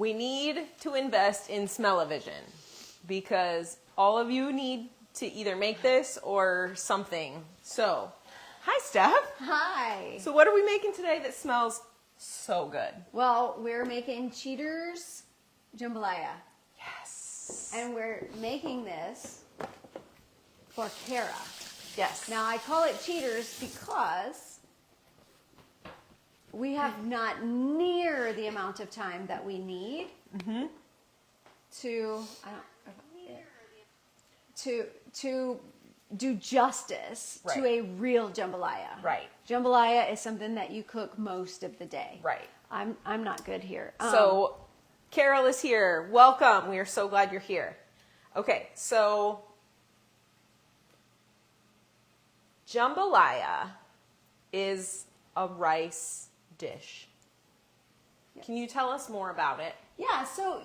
we need to invest in smell-o-vision because all of you need to either make this or something. So, hi Steph. Hi. So what are we making today that smells so good? Well, we're making cheaters jambalaya. Yes. And we're making this for Kara. Yes. Now, I call it cheaters because we have not near the amount of time that we need to do justice to a real jambalaya. Right. Jambalaya is something that you cook most of the day. Right. I'm not good here. So Carol is here. Welcome. We are so glad you're here. Okay, so jambalaya is a rice dish. Yes. Can you tell us more about it? Yeah, so,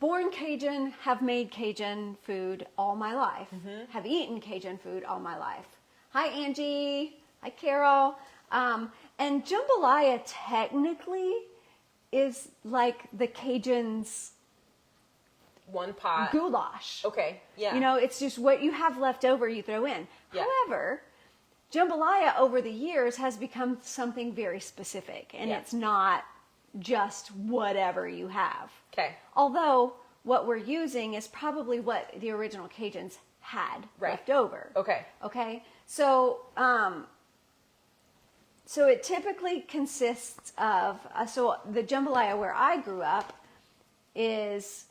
born Cajun, have made Cajun food all my life, have eaten Cajun food all my life. Hi, Angie. Hi, Carol. And jambalaya technically is like the Cajuns' one pot goulash. Okay, yeah. It's just what you have left over you throw in. Yeah. However, jambalaya over the years has become something very specific, and it's not just whatever you have. Okay. Although what we're using is probably what the original Cajuns had left over. Okay. Okay. So, so it typically consists of, so the jambalaya where I grew up is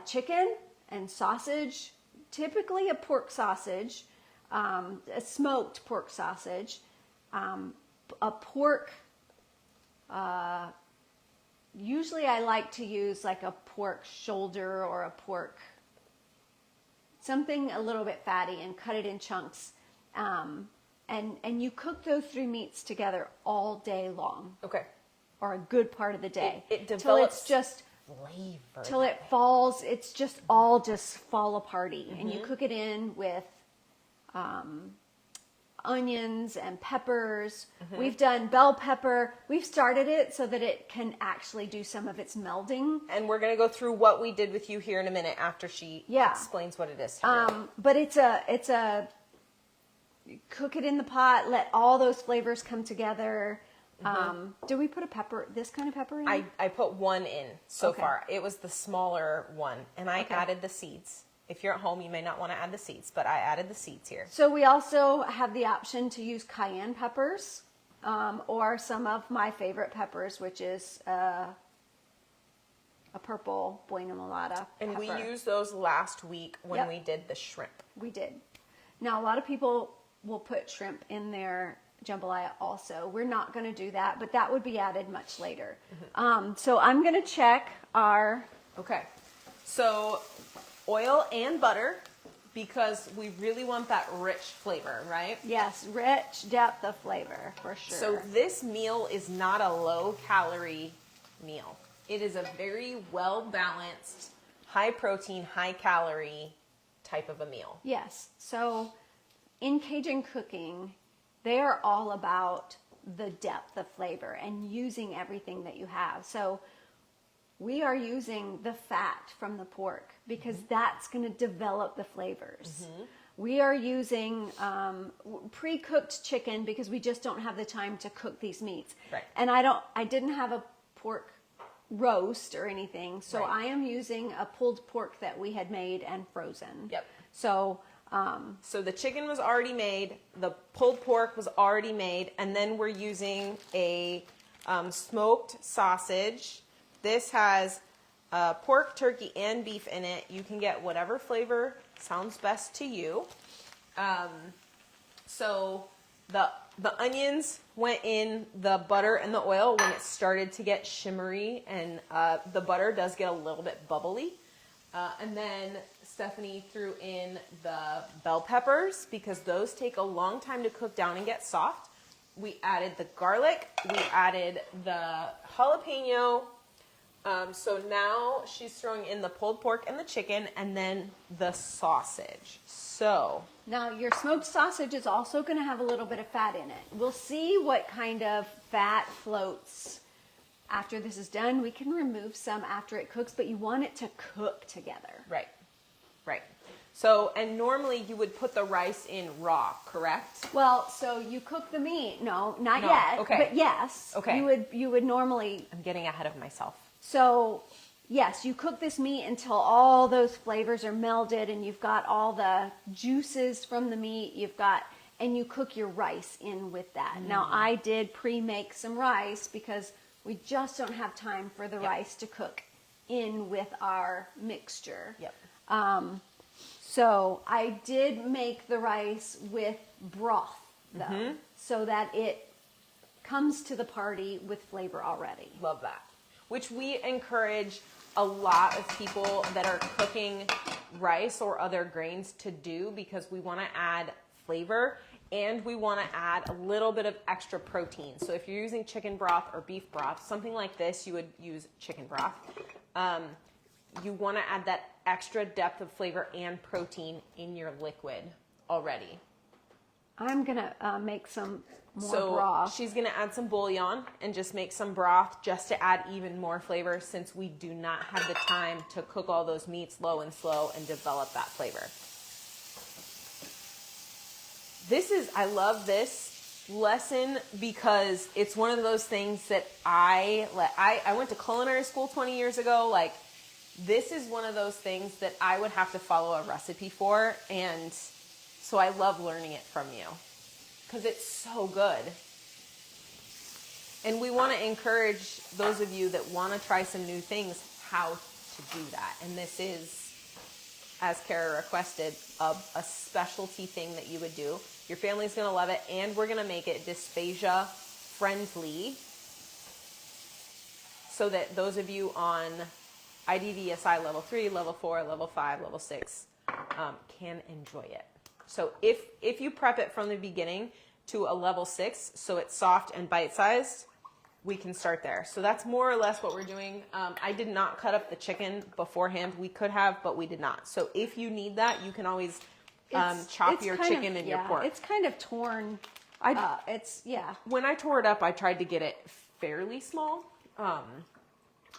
chicken and sausage, typically a pork sausage, a smoked pork sausage, a pork, usually I like to use like a pork shoulder or a pork, something a little bit fatty, and cut it in chunks. And you cook those three meats together all day long. Okay. Or a good part of the day. It develops till it's just flavor. Till it falls, it's just all fall aparty. And you cook it in with onions and peppers. We've done bell pepper. We've started it so that it can actually do some of its melding. And we're going to go through what we did with you here in a minute after she explains what it is. But it's a cook it in the pot, let all those flavors come together. Do we put this kind of pepper in? I put one in so far. It was the smaller one, and I added the seeds. If you're at home, you may not want to add the seeds, but I added the seeds here. So we also have the option to use cayenne peppers, or some of my favorite peppers, which is a purple buena mulata pepper. And we used those last week when we did the shrimp. We did. Now, a lot of people will put shrimp in their jambalaya also. We're not going to do that, but that would be added much later. So I'm going to check our... Okay. So oil and butter, because we really want that rich flavor, right? Yes, rich depth of flavor, for sure. So this meal is not a low-calorie meal. It is a very well-balanced, high-protein, high-calorie type of a meal. Yes. So in Cajun cooking, they are all about the depth of flavor and using everything that you have. So we are using the fat from the pork because that's going to develop the flavors. We are using pre-cooked chicken because we just don't have the time to cook these meats. Right. And I didn't have a pork roast or anything, so I am using a pulled pork that we had made and frozen. Yep. So the chicken was already made, the pulled pork was already made, and then we're using a smoked sausage. This has pork, turkey, and beef in it. You can get whatever flavor sounds best to you. So the onions went in the butter and the oil when it started to get shimmery, and the butter does get a little bit bubbly. And then Stephanie threw in the bell peppers because those take a long time to cook down and get soft. We added the garlic. We added the jalapeno. So now she's throwing in the pulled pork and the chicken and then the sausage. So now your smoked sausage is also going to have a little bit of fat in it. We'll see what kind of fat floats after this is done, we can remove some after it cooks, but you want it to cook together. Right. Right. So, and normally you would put the rice in raw, correct? Well, so you cook the meat. No, not No, yet. okay. But yes. Okay. You would normally. I'm getting ahead of myself. So, yes, you cook this meat until all those flavors are melded and you've got all the juices from the meat. And you cook your rice in with that. Now, I did pre-make some rice because we just don't have time for the rice to cook in with our mixture. Yep. So I did make the rice with broth, though, so that it comes to the party with flavor already. Love that. Which we encourage a lot of people that are cooking rice or other grains to do, because we want to add flavor and we want to add a little bit of extra protein. So if you're using chicken broth or beef broth, something like this, you would use chicken broth. You want to add that extra depth of flavor and protein in your liquid already. I'm going to make some more So broth. she's going to add some bouillon and just make some broth just to add even more flavor, since we do not have the time to cook all those meats low and slow and develop that flavor. I love this lesson because it's one of those things that I went to culinary school 20 years ago. Like, this is one of those things that I would have to follow a recipe for. And so I love learning it from you because it's so good. And we want to encourage those of you that want to try some new things, how to do that. And this is, as Kara requested, a specialty thing that you would do. Your family's going to love it, and we're going to make it dysphagia friendly so that those of you on IDDSI level 3, level 4, level 5, level 6 can enjoy it. So if you prep it from the beginning to a level 6, so it's soft and bite-sized, we can start there. So that's more or less what we're doing. I did not cut up the chicken beforehand. We could have, but we did not. So if you need that, you can always chop your chicken and your pork. It's kind of torn. When I tore it up, I tried to get it fairly small.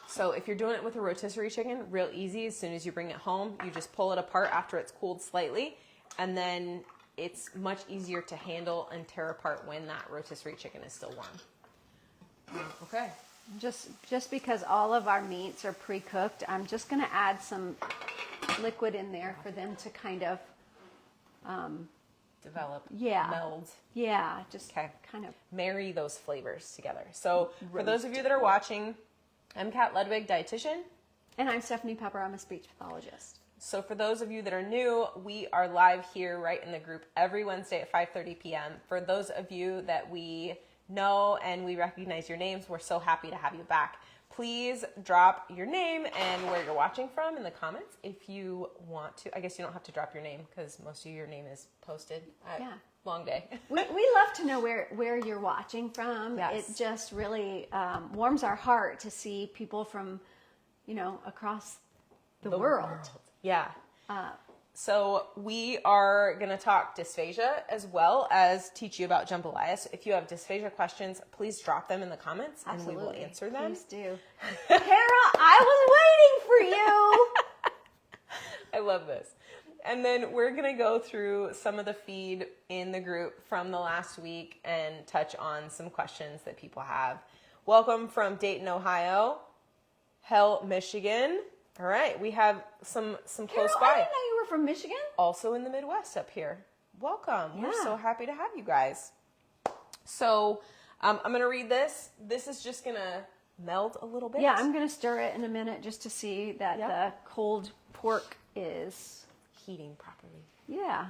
So if you're doing it with a rotisserie chicken, real easy. As soon as you bring it home, you just pull it apart after it's cooled slightly, and then it's much easier to handle and tear apart when that rotisserie chicken is still warm. Okay. Just because all of our meats are pre-cooked, I'm just going to add some liquid in there for them to kind of develop, yeah, meld. Yeah, just okay. Kind of marry those flavors together. So for those of you that are watching, I'm Kat Ludwig, dietitian. And I'm Stephanie Pepper, I'm a speech pathologist. So for those of you that are new, we are live here right in the group every Wednesday at 5:30 p.m. For those of you that we know and we recognize your names, we're so happy to have you back. Please drop your name and where you're watching from in the comments if you want to. I guess you don't have to drop your name because most of your name is posted. Long day. we love to know where you're watching from. Yes. It just really warms our heart to see people from, across the world. Yeah. So we are going to talk dysphagia as well as teach you about jambalaya. So if you have dysphagia questions, please drop them in the comments. Absolutely. And we will answer them. Please do. Kara, I was waiting for you. I love this. And then we're going to go through some of the feed in the group from the last week and touch on some questions that people have. Welcome from Dayton, Ohio. Hell, Michigan. All right, we have some close by. I didn't know you were from Michigan. Also in the Midwest up here. Welcome. Yeah. We're so happy to have you guys. So I'm going to read this. This is just going to meld a little bit. Yeah, I'm going to stir it in a minute just to see that the cold pork is heating properly. Yeah.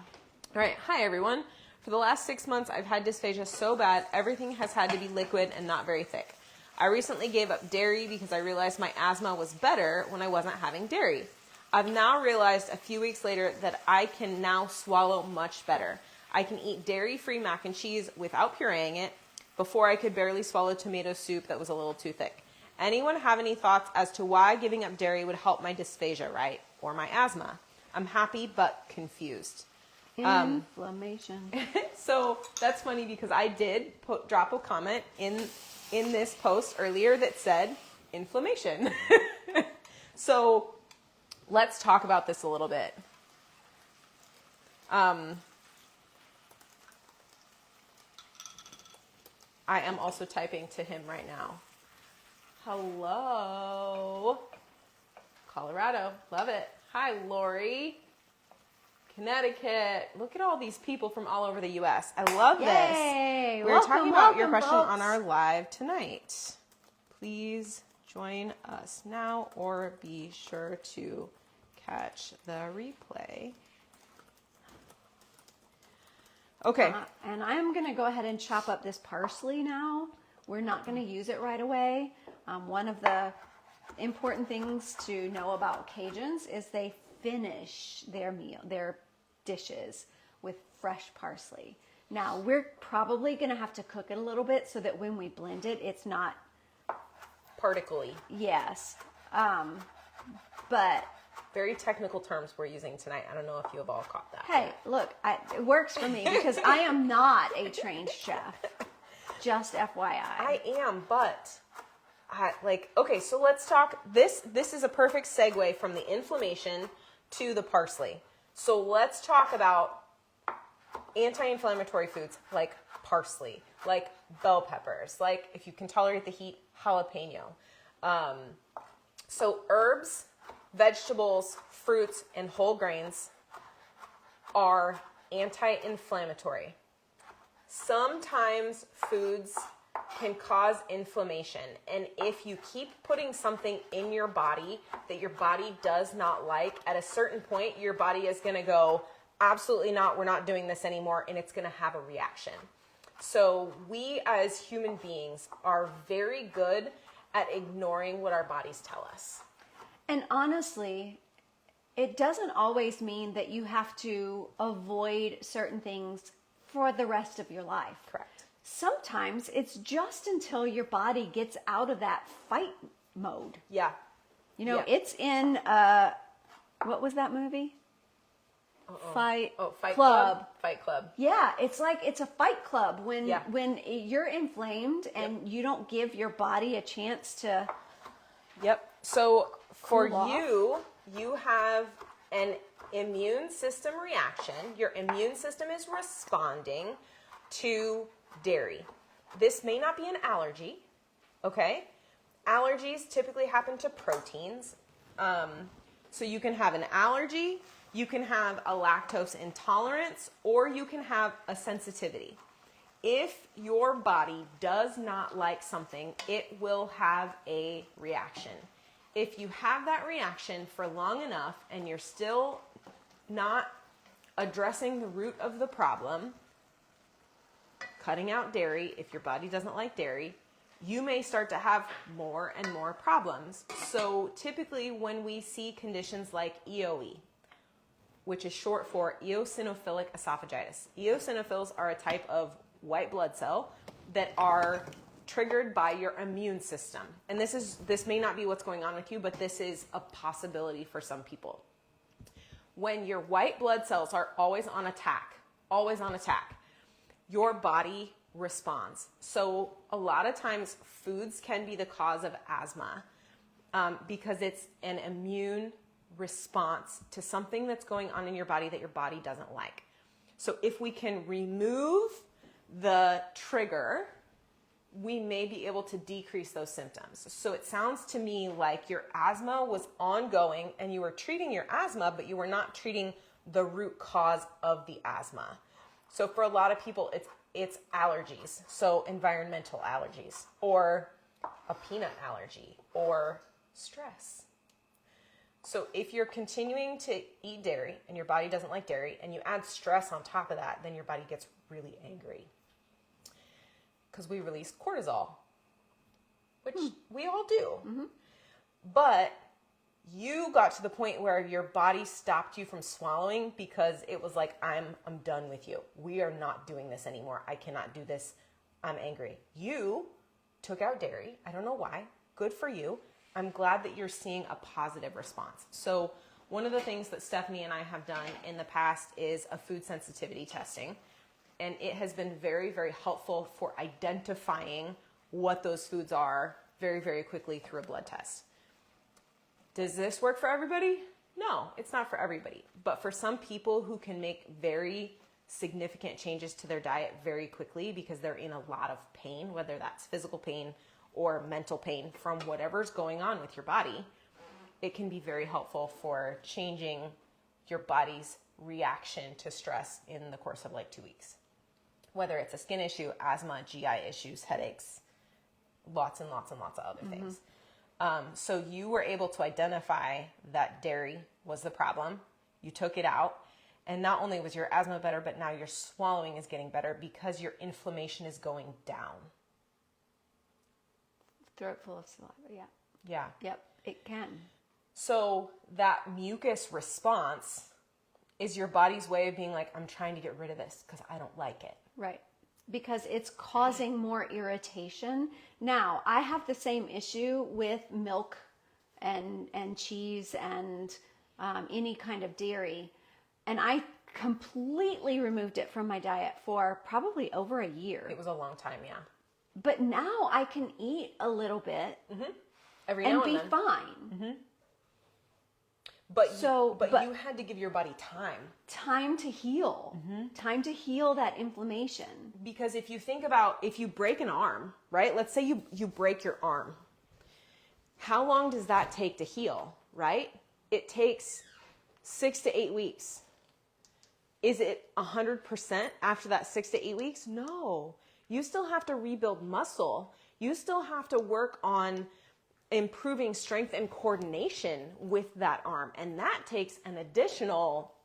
All right. Hi, everyone. For the last 6 months, I've had dysphagia so bad, everything has had to be liquid and not very thick. I recently gave up dairy because I realized my asthma was better when I wasn't having dairy. I've now realized a few weeks later that I can now swallow much better. I can eat dairy-free mac and cheese without pureeing it. Before, I could barely swallow tomato soup that was a little too thick. Anyone have any thoughts as to why giving up dairy would help my dysphagia, right? Or my asthma? I'm happy but confused. Inflammation. So that's funny because I did drop a comment in in this post earlier that said inflammation. So let's talk about this a little bit. I am also typing to him right now. Hello, Colorado. Love it. Hi, Lori. Connecticut. Look at all these people from all over the U.S. I love Yay. this. We're Welcome, talking about your welcome, question folks. on our live tonight. Please join us now or be sure to catch the replay. Okay. And I'm going to go ahead and chop up this parsley now. We're not going to use it right away. One of the important things to know about Cajuns is they finish their dishes with fresh parsley. Now, we're probably going to have to cook it a little bit so that when we blend it, it's not Particly. yes. But Very technical terms we're using tonight. I don't know if you have all caught that. hey, look, it works for me because I am not a trained chef. Just FYI. I am, but okay, so let's talk. This is a perfect segue from the inflammation to the parsley. So let's talk about anti-inflammatory foods like parsley, like bell peppers, like if you can tolerate the heat, jalapeno. So herbs, vegetables, fruits, and whole grains are anti-inflammatory. Sometimes foods can cause inflammation, and if you keep putting something in your body that your body does not like, at a certain point your body is going to go, absolutely not, we're not doing this anymore, and it's going to have a reaction. So we as human beings are very good at ignoring what our bodies tell us. And honestly, it doesn't always mean that you have to avoid certain things for the rest of your life. Correct. Sometimes it's just until your body gets out of that fight mode. Yeah. You know, Yeah. it's in, what was that movie? Fight Fight Club. Fight Club. Yeah, it's like it's a fight club when Yeah. when you're inflamed and you don't give your body a chance to. Yep. So for Cool off. you have an immune system reaction. Your immune system is responding to dairy. This may not be an allergy, okay? Allergies typically happen to proteins. So you can have an allergy, you can have a lactose intolerance, or you can have a sensitivity. If your body does not like something, it will have a reaction. If you have that reaction for long enough and you're still not addressing the root of the problem, cutting out dairy, if your body doesn't like dairy, you may start to have more and more problems. So typically when we see conditions like EOE, which is short for eosinophilic esophagitis. Eosinophils are a type of white blood cell that are triggered by your immune system. And this may not be what's going on with you, but this is a possibility for some people. When your white blood cells are always on attack, your body responds. So a lot of times foods can be the cause of asthma because it's an immune response to something that's going on in your body that your body doesn't like. So if we can remove the trigger, we may be able to decrease those symptoms. So it sounds to me like your asthma was ongoing and you were treating your asthma, but you were not treating the root cause of the asthma. So for a lot of people, it's allergies. So environmental allergies or a peanut allergy or stress. So if you're continuing to eat dairy and your body doesn't like dairy and you add stress on top of that, then your body gets really angry. Because we release cortisol, which we all do. Mm-hmm. But you got to the point where your body stopped you from swallowing because it was like, I'm done with you. We are not doing this anymore. I cannot do this. I'm angry. You took out dairy. I don't know why. Good for you. I'm glad that you're seeing a positive response. So one of the things that Stephanie and I have done in the past is a food sensitivity testing. And it has been very, very helpful for identifying what those foods are very, very quickly through a blood test. Does this work for everybody? No, it's not for everybody. But for some people who can make very significant changes to their diet very quickly because they're in a lot of pain, whether that's physical pain or mental pain from whatever's going on with your body, it can be very helpful for changing your body's reaction to stress in the course of like 2 weeks. Whether it's a skin issue, asthma, GI issues, headaches, lots and lots and lots of other things. So you were able to identify that dairy was the problem. You took it out. And not only was your asthma better, but now your swallowing is getting better because your inflammation is going down. Throat full of saliva, yeah. Yeah. Yep, it can. So that mucus response is your body's way of being like, I'm trying to get rid of this because I don't like it. Right. Because it's causing more irritation. Now, I have the same issue with milk and cheese and any kind of dairy. And I completely removed it from my diet for probably over a year. It was a long time, yeah. But now I can eat a little bit Every and now be and then. fine. But but you had to give your body time. Time to heal. Time to heal that inflammation. Because if you think about, if you break an arm, right? Let's say you break your arm. How long does that take to heal, right? It takes 6 to 8 weeks. Is it 100% after that 6 to 8 weeks? No. You still have to rebuild muscle. You still have to work on improving strength and coordination with that arm. And that takes an additional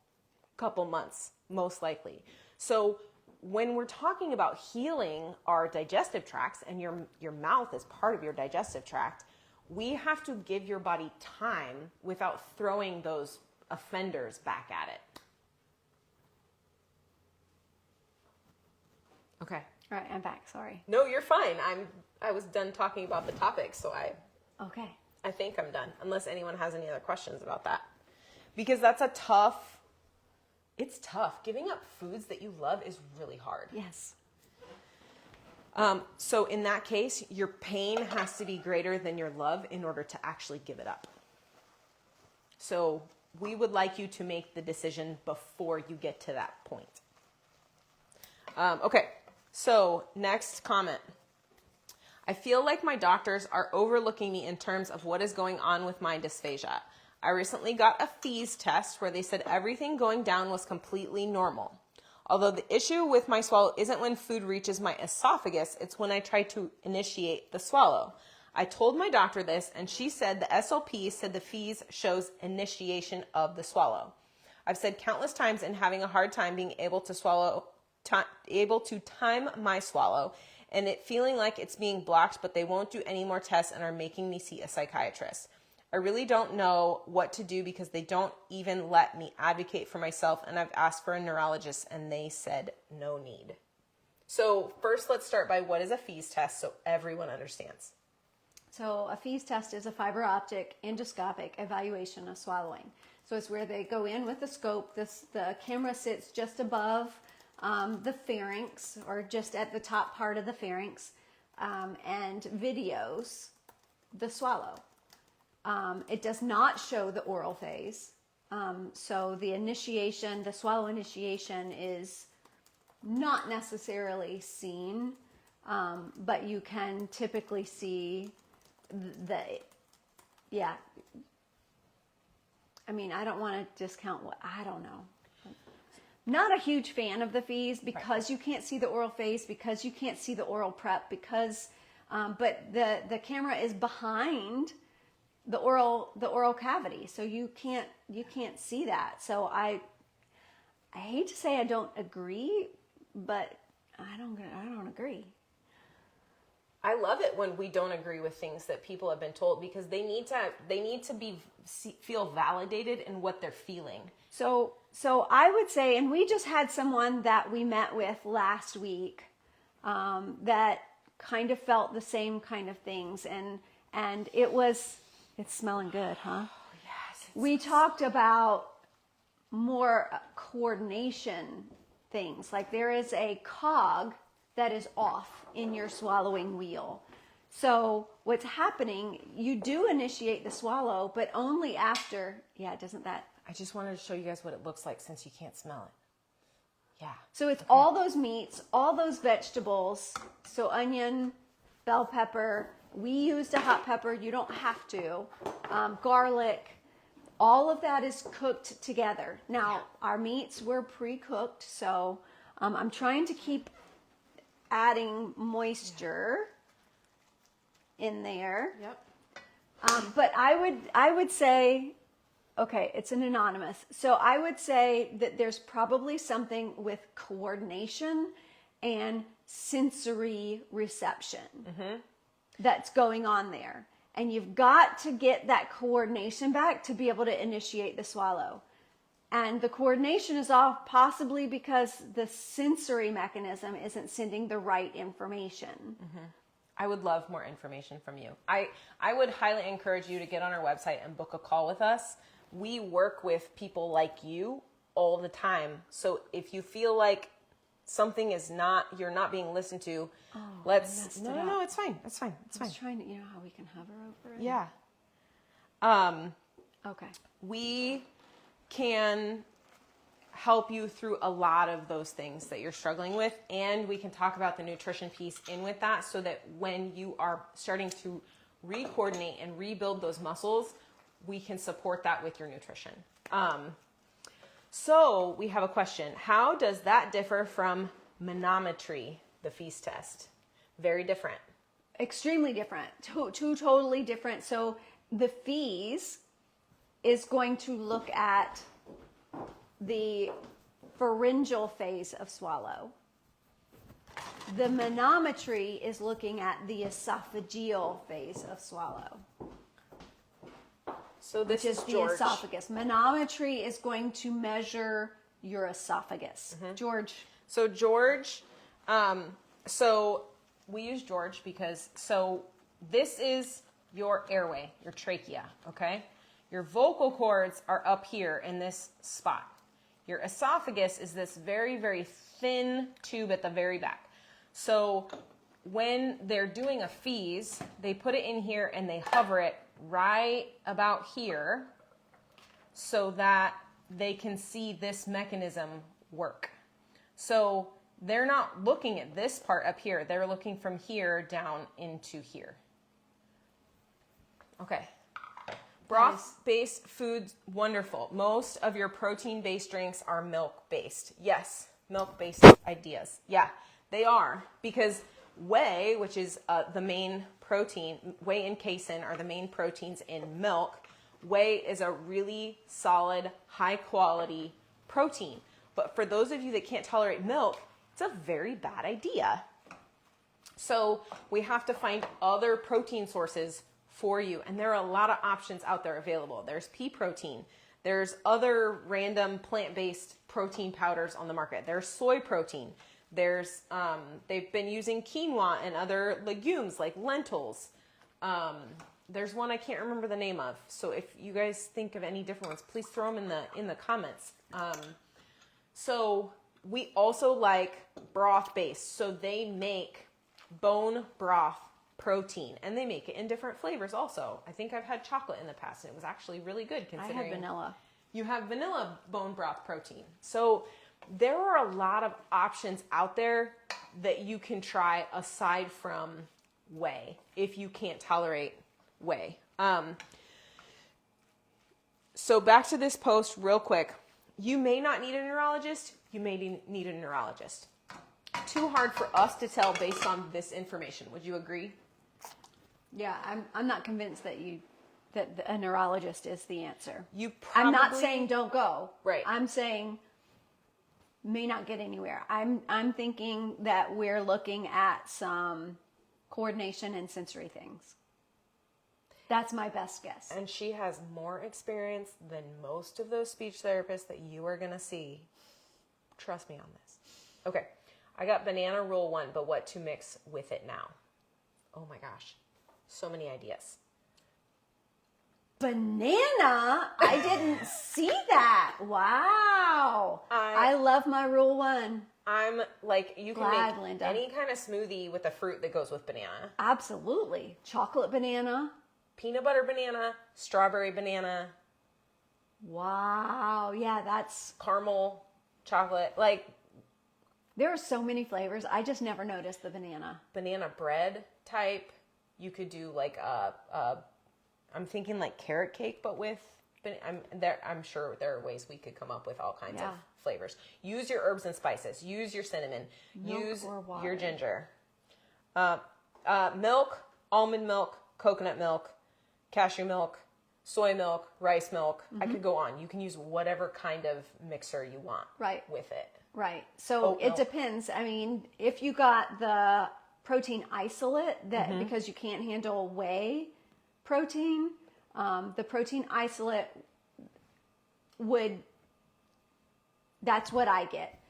couple months, most likely. So when we're talking about healing our digestive tracts, and your mouth is part of your digestive tract, we have to give your body time without throwing those offenders back at it. Okay. All right, I'm back. Sorry. No, you're fine. I was done talking about the topic, so Okay. I think I'm done, unless anyone has any other questions about that. Because that's it's tough. Giving up foods that you love is really hard. Yes. So in that case, your pain has to be greater than your love in order to actually give it up. So we would like you to make the decision before you get to that point. Okay, so next comment. I feel like my doctors are overlooking me in terms of what is going on with my dysphagia. I recently got a fees test where they said everything going down was completely normal. Although the issue with my swallow isn't when food reaches my esophagus, it's when I try to initiate the swallow. I told my doctor this, and she said the SOP said the fees shows initiation of the swallow. I've said countless times and having a hard time being able to time my swallow, and it feeling like it's being blocked, but they won't do any more tests and are making me see a psychiatrist. I really don't know what to do because they don't even let me advocate for myself, and I've asked for a neurologist and they said no need. So first let's start by what is a fees test so everyone understands. So a fees test is a fiber optic endoscopic evaluation of swallowing. So it's where they go in with the scope. The camera sits just above the pharynx, or just at the top part of the pharynx, and videos the swallow. It does not show the oral phase. So the swallow initiation is not necessarily seen, but you can typically see I mean, I don't want to discount I don't know. Not a huge fan of the fees because you can't see the oral phase, because you can't see the oral prep, because, but the camera is behind the oral cavity, so you can't see that. So I hate to say I don't agree, but I don't agree. I love it when we don't agree with things that people have been told, because they need to feel validated in what they're feeling. So I would say, and we just had someone that we met with last week that kind of felt the same kind of things, and it's smelling good, huh? Oh, yes. We talked about more coordination things, like there is a cog that is off in your swallowing wheel. So what's happening, you do initiate the swallow, but only after, doesn't that? I just wanted to show you guys what it looks like since you can't smell it. Yeah. So it's all those meats, all those vegetables. So onion, bell pepper. We used a hot pepper. You don't have to. Garlic. All of that is cooked together. Now, our meats were pre-cooked, so I'm trying to keep adding moisture in there. Yep. But I would say, okay, it's an anonymous. So I would say that there's probably something with coordination and sensory reception that's going on there. And you've got to get that coordination back to be able to initiate the swallow. And the coordination is off possibly because the sensory mechanism isn't sending the right information. I would love more information from you. I would highly encourage you to get on our website and book a call with us. We work with people like you all the time. So if you feel like something is you're not being listened to, no, it's fine. It's fine. It's fine. I was trying to, how we can hover over it? Yeah. Okay. We can help you through a lot of those things that you're struggling with, and we can talk about the nutrition piece in with that so that when you are starting to re-coordinate and rebuild those muscles, we can support that with your nutrition. So we have a question. How does that differ from manometry, the feast test? Very different. Extremely different. Two totally different. So the fees is going to look at the pharyngeal phase of swallow. The manometry is looking at the esophageal phase of swallow. So this is the George. Esophagus. Manometry is going to measure your esophagus. George. So George, so we use George because, this is your airway, your trachea, okay? Your vocal cords are up here in this spot. Your esophagus is this very, very thin tube at the very back. So when they're doing a fees, they put it in here and they hover it right about here so that they can see this mechanism work. So they're not looking at this part up here. They're looking from here down into here. Okay. Broth-based foods, wonderful. Most of your protein-based drinks are milk-based. Yes, milk-based ideas. Yeah, they are. Because whey, which is the main protein, whey and casein are the main proteins in milk. Whey is a really solid, high-quality protein. But for those of you that can't tolerate milk, it's a very bad idea. So we have to find other protein sources for you. And there are a lot of options out there available. There's pea protein. There's other random plant-based protein powders on the market. There's soy protein. There's, they've been using quinoa and other legumes like lentils. There's one I can't remember the name of. So if you guys think of any different ones, please throw them in the comments. So we also like broth-based. So they make bone broth protein, and they make it in different flavors also. I think I've had chocolate in the past, and it was actually really good considering. I had vanilla. You have vanilla bone broth protein. So there are a lot of options out there that you can try aside from whey if you can't tolerate whey. So back to this post real quick. You may not need a neurologist. You may need a neurologist. Too hard for us to tell based on this information. Would you agree? Yeah, I'm not convinced that a neurologist is the answer. You probably, I'm not saying don't go. Right. I'm saying may not get anywhere. I'm thinking that we're looking at some coordination and sensory things. That's my best guess. And she has more experience than most of those speech therapists that you are going to see. Trust me on this. Okay. I got banana rule 1, but what to mix with it now? Oh my gosh. So many ideas. Banana? I didn't see that. Wow. I love my rule 1. I'm like, you can Glad, make Linda. any kind of smoothie with a fruit that goes with banana. Absolutely. Chocolate banana. Peanut butter banana, strawberry banana, Wow. Yeah, that's... caramel, chocolate, like There are so many flavors. I just never noticed the banana. banana bread type. You could do like I'm thinking like carrot cake, but with, I'm sure there are ways we could come up with all kinds of flavors. Use your herbs and spices. Use your cinnamon. Milk use or water. your ginger. Milk, almond milk, coconut milk, cashew milk, soy milk, rice milk. I could go on. You can use whatever kind of mixer you want with it. Right. So it depends. I mean, if you got the protein isolate that because you can't handle whey protein, the protein isolate that's what I get.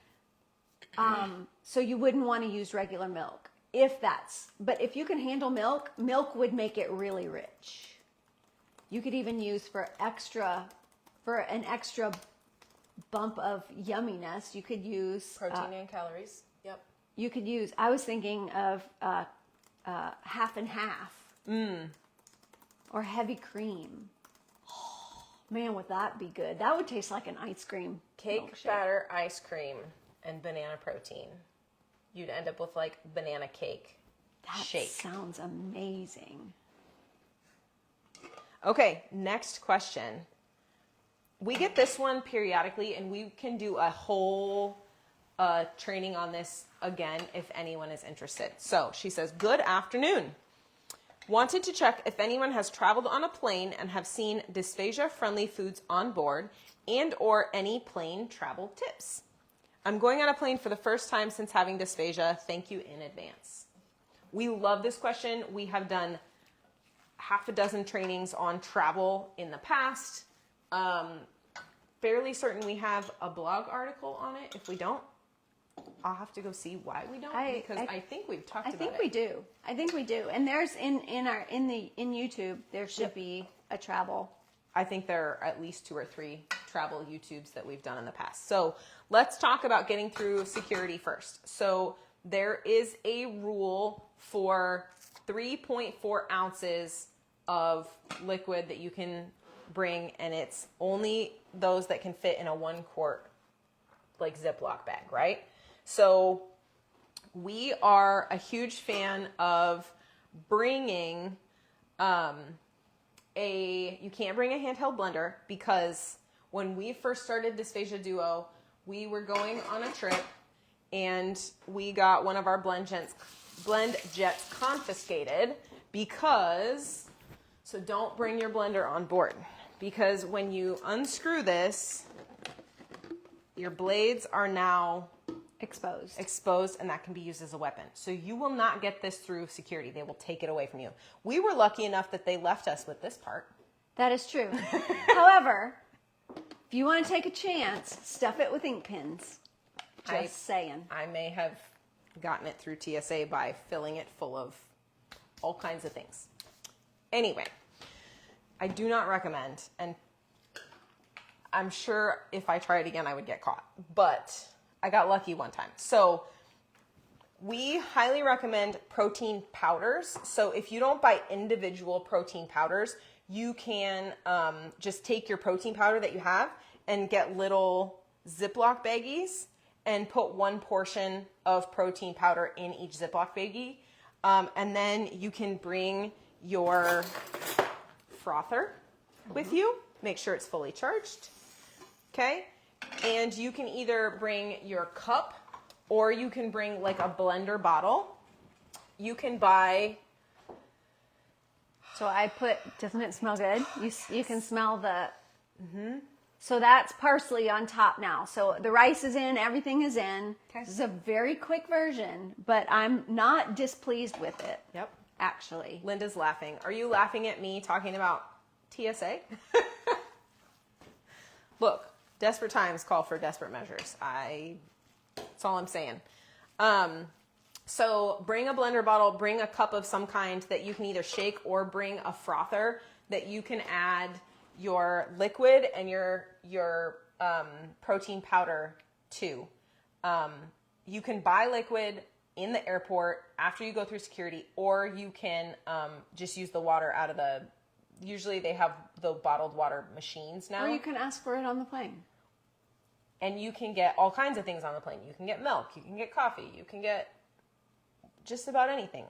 So you wouldn't want to use regular milk but if you can handle milk, milk would make it really rich. You could even use for an extra bump of yumminess, you could use Protein and calories. Yep. You could use, I was thinking of half and half. Or heavy cream. Oh, man, would that be good? That would taste like an ice cream Cake milkshake. batter, ice cream, and banana protein. You'd end up with like banana cake shake. Sounds amazing. Okay, next question. We get this one periodically, and we can do a whole training on this again if anyone is interested. So she says, good afternoon. Wanted to check if anyone has traveled on a plane and have seen dysphagia-friendly foods on board and or any plane travel tips. I'm going on a plane for the first time since having dysphagia. Thank you in advance. We love this question. We have done half a dozen trainings on travel in the past. Fairly certain we have a blog article on it. If we don't, I'll have to go see why we don't, because I think we've talked about it. I think we do. I think we do. And there's in YouTube there should be a travel. I think there are at least 2 or 3 travel YouTubes that we've done in the past. So let's talk about getting through security first. So there is a rule for 3.4 ounces of liquid that you can bring, and it's only those that can fit in a 1 quart like Ziploc bag, right? So we are a huge fan of bringing you can't bring a handheld blender, because when we first started Dysphagia Duo, we were going on a trip and we got one of our blend jets confiscated so don't bring your blender on board, because when you unscrew this, your blades are now exposed, and that can be used as a weapon. So you will not get this through security. They will take it away from you. We were lucky enough that they left us with this part. That is true. However, if you want to take a chance, stuff it with ink pens. Just saying. I may have gotten it through TSA by filling it full of all kinds of things. Anyway, I do not recommend, and I'm sure if I tried again, I would get caught, but I got lucky one time. So we highly recommend protein powders. So if you don't buy individual protein powders, you can just take your protein powder that you have and get little Ziploc baggies and put 1 portion of protein powder in each Ziploc baggie. And then you can bring your frother with you. Make sure it's fully charged. Okay? And you can either bring your cup or you can bring like a blender bottle. You can buy... So doesn't it smell good? You can smell the... So that's parsley on top now. So the rice is in, everything is in. Okay. This is a very quick version, but I'm not displeased with it. Yep. Actually. Linda's laughing. Are you laughing at me talking about TSA? Look, desperate times call for desperate measures. That's all I'm saying. So bring a blender bottle, bring a cup of some kind that you can either shake, or bring a frother that you can add your liquid and your protein powder to. you can buy liquid in the airport after you go through security, or you can just use the water out of the, usually they have the bottled water machines now. Or you can ask for it on the plane. And you can get all kinds of things on the plane. You can get milk, you can get coffee, you can get just about anything.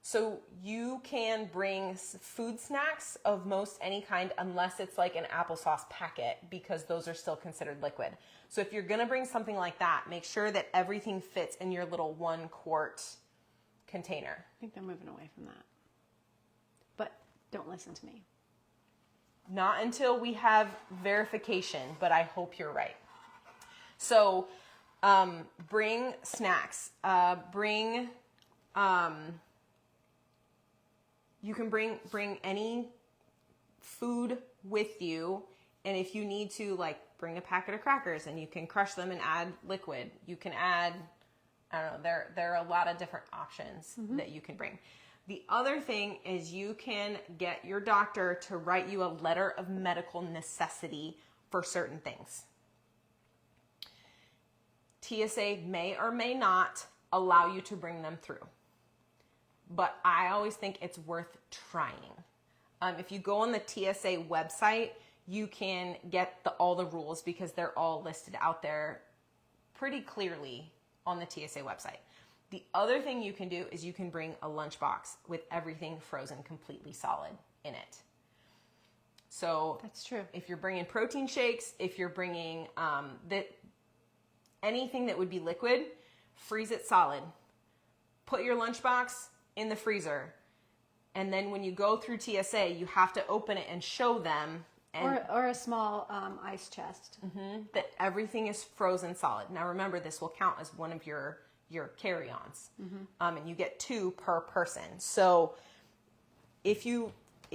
So you can bring food snacks of most any kind, unless it's like an applesauce packet, because those are still considered liquid. So if you're gonna bring something like that, make sure that everything fits in your little 1 quart container. I think they're moving away from that. But don't listen to me. Not until we have verification, but I hope you're right. So bring snacks. You can bring any food with you, and if you need to, like, bring a packet of crackers and you can crush them and add liquid. You can add, I don't know, there are a lot of different options that you can bring. The other thing is you can get your doctor to write you a letter of medical necessity for certain things. TSA may or may not allow you to bring them through, but I always think it's worth trying. If you go on the TSA website, you can get all the rules, because they're all listed out there pretty clearly on the TSA website. The other thing you can do is you can bring a lunchbox with everything frozen completely solid in it. So That's true. if you're bringing protein shakes, if you're bringing anything that would be liquid, freeze it solid. Put your lunchbox in the freezer. And then when you go through TSA, you have to open it and show them. Or a small ice chest. That everything is frozen solid. Now remember, this will count as one of your carry-ons. And you get 2 per person. So if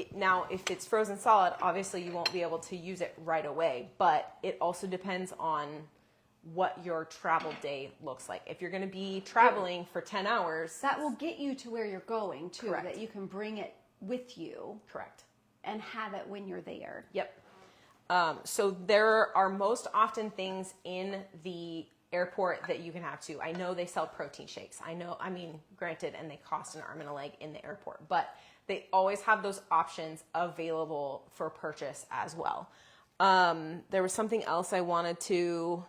it's frozen solid, obviously you won't be able to use it right away, but it also depends on what your travel day looks like. If you're going to be traveling for 10 hours, That will get you to where you're going, too. Correct. That you can bring it with you. correct. And have it when you're there. Yep. So there are most often things in the airport that you can have too. I know they sell protein shakes. Granted, and they cost an arm and a leg in the airport, but they always have those options available for purchase as well. There was something else I wanted to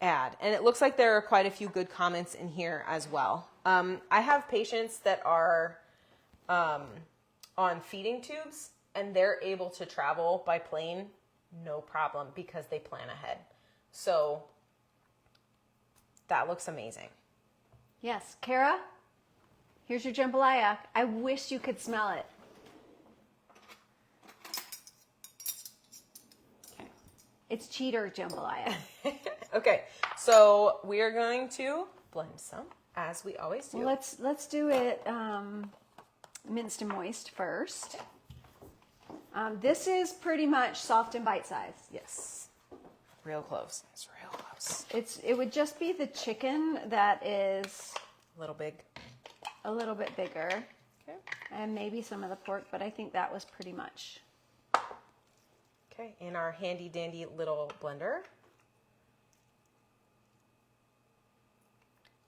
add, and it looks like there are quite a few good comments in here as well. I have patients that are on feeding tubes, and they're able to travel by plane no problem because they plan ahead. So that looks amazing. Yes. Kara, here's your jambalaya. I wish you could smell it. Okay. It's cheater jambalaya. Okay, so we are going to blend some, as we always do. Well, let's do it minced and moist first. This is pretty much soft and bite-sized. Yes, real close. It's real close. It would just be the chicken that is A little big. a little bit bigger, Okay. and maybe some of the pork, but I think that was pretty much. Okay, in our handy dandy little blender.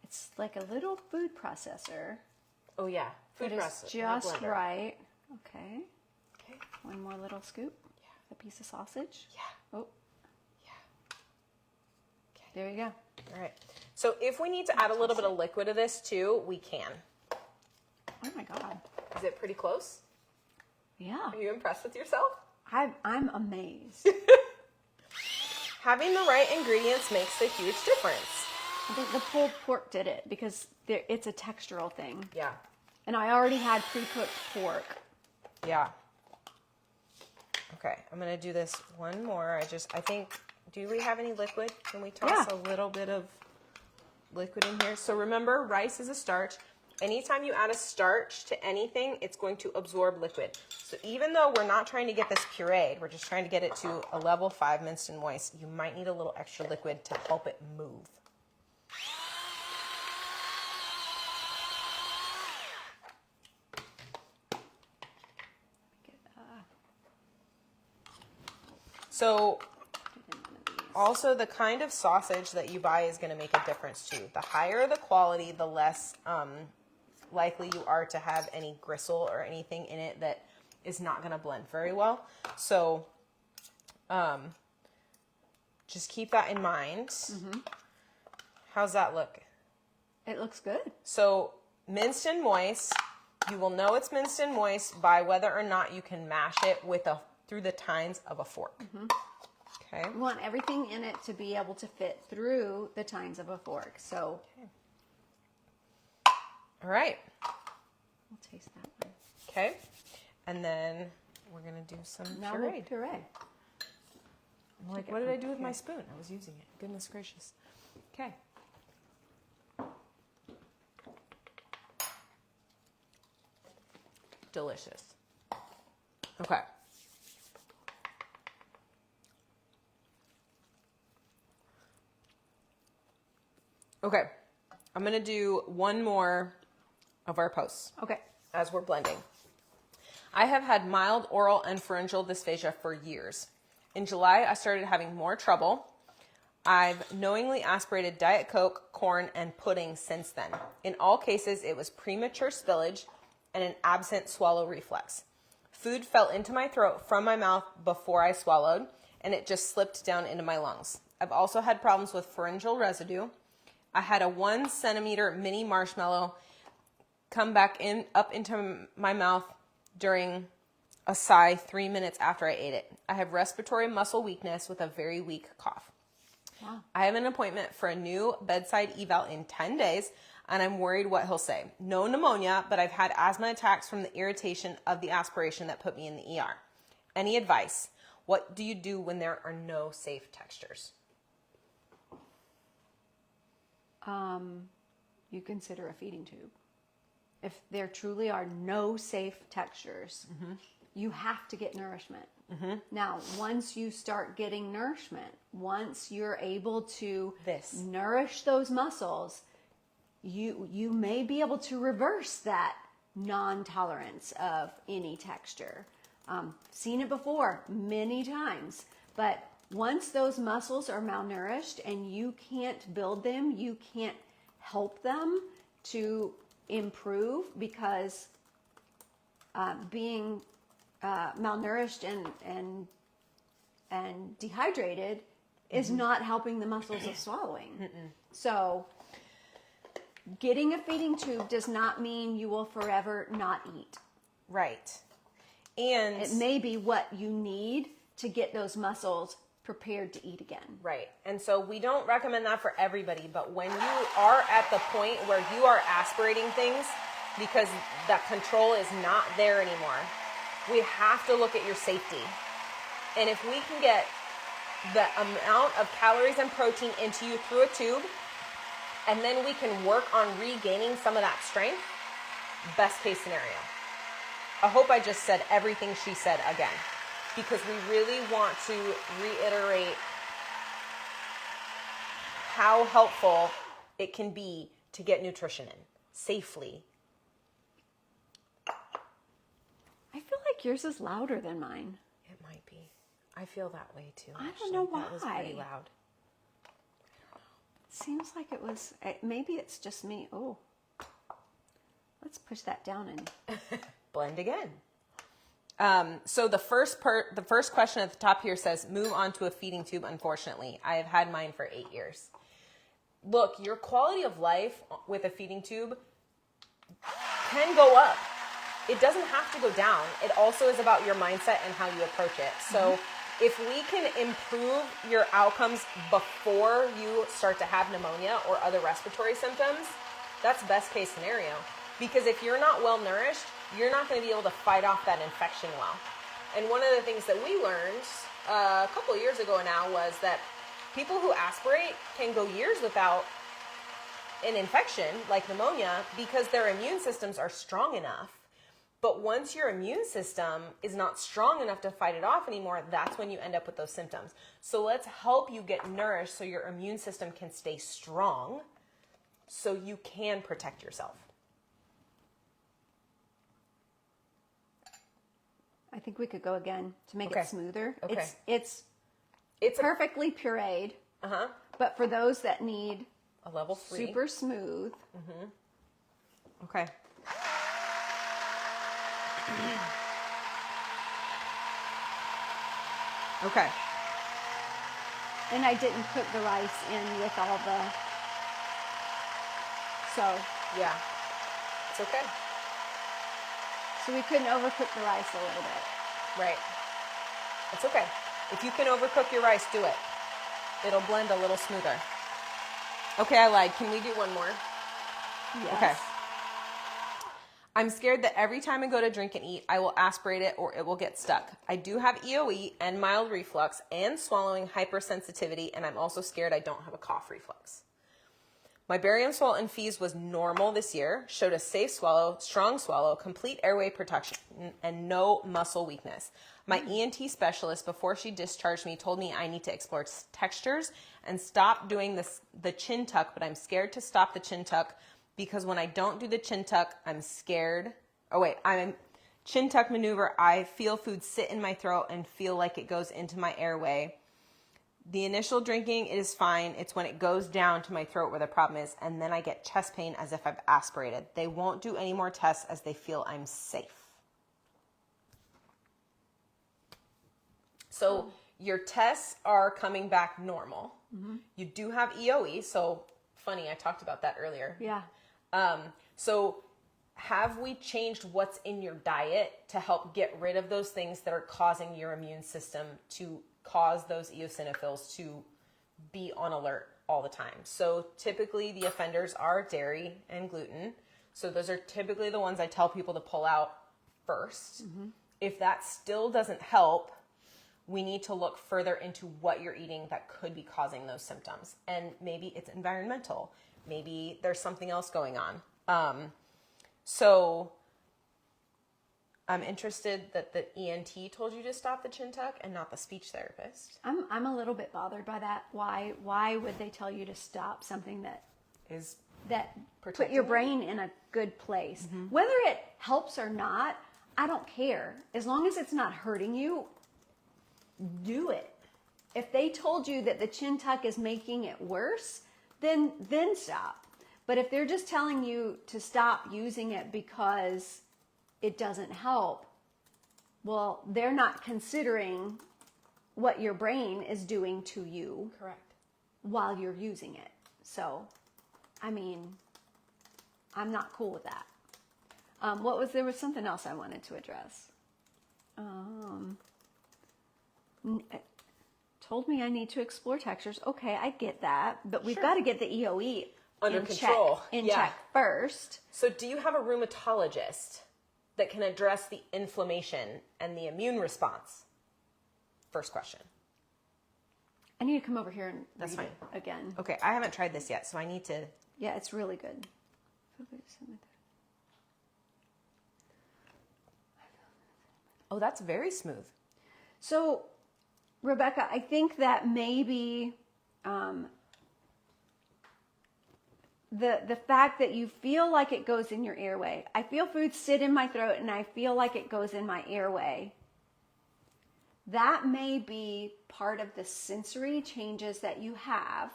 It's like a little food processor. Oh yeah, food It is processor, not just blender. right. Okay. Okay. One more little scoop. Yeah. A piece of sausage. Yeah. Oh, Yeah. Okay. there you go. All right. So if we need to add a little bit of liquid to this too, we can. Oh my God. Is it pretty close? Yeah. Are you impressed with yourself? I'm amazed. Having the right ingredients makes a huge difference. I think the pulled pork did it because it's a textural thing. Yeah. And I already had pre-cooked pork. Yeah. Okay, I'm gonna do this one more. I think, do we have any liquid? Can we toss a little bit of liquid in here? So remember, rice is a starch. Anytime you add a starch to anything, it's going to absorb liquid. So even though we're not trying to get this pureed, we're just trying to get it to a level 5 minced and moist, you might need a little extra liquid to help it move. So Also, the kind of sausage that you buy is going to make a difference too. The higher the quality, the less likely you are to have any gristle or anything in it that is not going to blend very well. So just keep that in mind. Mm-hmm. How's that look? It looks good. So minced and moist. You will know it's minced and moist by whether or not you can mash it through the tines of a fork. Mm-hmm. Okay. You want everything in it to be able to fit through the tines of a fork. So, all right. We'll taste that one. Okay. And then we're going to do some puree. Puree. I'm like, what did I do with my spoon? I was using it. Goodness gracious. Okay. Delicious. Okay. Okay. I'm going to do one more of our posts. Okay. As we're blending. I have had mild oral and pharyngeal dysphagia for years. In July, I started having more trouble. I've knowingly aspirated Diet Coke, corn, and pudding since then. In all cases, it was premature spillage and an absent swallow reflex. Food fell into my throat from my mouth before I swallowed, and it just slipped down into my lungs. I've also had problems with pharyngeal residue. I had a 1 centimeter mini marshmallow come back up into my mouth during a sigh 3 minutes after I ate it. I have respiratory muscle weakness with a very weak cough. Wow. I have an appointment for a new bedside eval in 10 days, and I'm worried what he'll say. No pneumonia, but I've had asthma attacks from the irritation of the aspiration that put me in the ER. Any advice? What do you do when there are no safe textures? You consider a feeding tube. If there truly are no safe textures, mm-hmm. you have to get nourishment. Mm-hmm. Now, once you start getting nourishment, once you're able to nourish those muscles, you may be able to reverse that non-tolerance of any texture. Seen it before many times, but once those muscles are malnourished and you can't build them, you can't help them to improve because being malnourished and dehydrated is not helping the muscles of swallowing. Mm-mm. So getting a feeding tube does not mean you will forever not eat. Right. And it may be what you need to get those muscles prepared to eat again. Right. And so we don't recommend that for everybody, but when you are at the point where you are aspirating things because the control is not there anymore, we have to look at your safety. And if we can get the amount of calories and protein into you through a tube, and then we can work on regaining some of that strength, best case scenario. I hope I just said everything she said again, because we really want to reiterate how helpful it can be to get nutrition in safely. I feel like yours is louder than mine. It might be. I feel that way too. I don't know why. That was pretty loud. Seems like it was, maybe it's just me. Oh, let's push that down and blend again. So the first question at the top here says, move on to a feeding tube. Unfortunately, I have had mine for 8 years. Look, your quality of life with a feeding tube can go up. It doesn't have to go down. It also is about your mindset and how you approach it. So if we can improve your outcomes before you start to have pneumonia or other respiratory symptoms, that's best case scenario. Because if you're not well nourished, you're not going to be able to fight off that infection well. And one of the things that we learned a couple of years ago now was that people who aspirate can go years without an infection like pneumonia because their immune systems are strong enough. But once your immune system is not strong enough to fight it off anymore, that's when you end up with those symptoms. So let's help you get nourished so your immune system can stay strong so you can protect yourself. I think we could go again to make it smoother. Okay. It's It's perfectly pureed. But for those that need a level 3. super smooth. Okay. Okay. And I didn't put the rice in with all the, so Yeah. It's okay. we couldn't overcook the rice a little bit. Right. It's okay. If you can overcook your rice, do it. It'll blend a little smoother. Okay, I lied. Can we do one more? Yes. Okay. I'm scared that every time I go to drink and eat, I will aspirate it or it will get stuck. I do have EOE and mild reflux and swallowing hypersensitivity, and I'm also scared I don't have a cough reflex. My barium salt and fees was normal this year, showed a safe swallow, strong swallow, complete airway protection, and no muscle weakness. My ENT specialist, before she discharged me, told me I need to explore textures and stop doing the chin tuck, but I'm scared to stop the chin tuck because when I don't do the chin tuck, I'm scared. I'm chin tuck maneuver. I feel food sit in my throat and feel like it goes into my airway. The initial drinking is fine. It's when it goes down to my throat where the problem is, and then I get chest pain as if I've aspirated. They won't do any more tests as they feel I'm safe. So your tests are coming back normal. You do have EOE, so funny, I talked about that earlier. Yeah. So have we changed what's in your diet to help get rid of those things that are causing your immune system to cause those eosinophils to be on alert all the time? So typically the offenders are dairy and gluten. So those are typically the ones I tell people to pull out first. If that still doesn't help, we need to look further into what you're eating that could be causing those symptoms. And maybe it's environmental. Maybe there's something else going on. So I'm interested that the ENT told you to stop the chin tuck and not the speech therapist. I'm a little bit bothered by that. Why would they tell you to stop something that Is put protecting your you? brain in a good place? Whether it helps or not, I don't care. As long as it's not hurting you, do it. If they told you that the chin tuck is making it worse, then stop. But if they're just telling you to stop using it because it doesn't help, well, they're not considering what your brain is doing to you. Correct. While you're using it. So, I mean, I'm not cool with that. There was something else I wanted to address. Told me I need to explore textures. Okay, I get that, but we've got to get the EOE Under in control. check first. So do you have a rheumatologist that can address the inflammation and the immune response? First question. I need to come over here and That's read fine. it again. Okay, I haven't tried this yet, so I need to... Yeah, it's really good. Oh, that's very smooth. So, Rebecca, I think that maybe the fact that you feel like it goes in your airway. I feel food sit in my throat and I feel like it goes in my airway. That may be part of the sensory changes that you have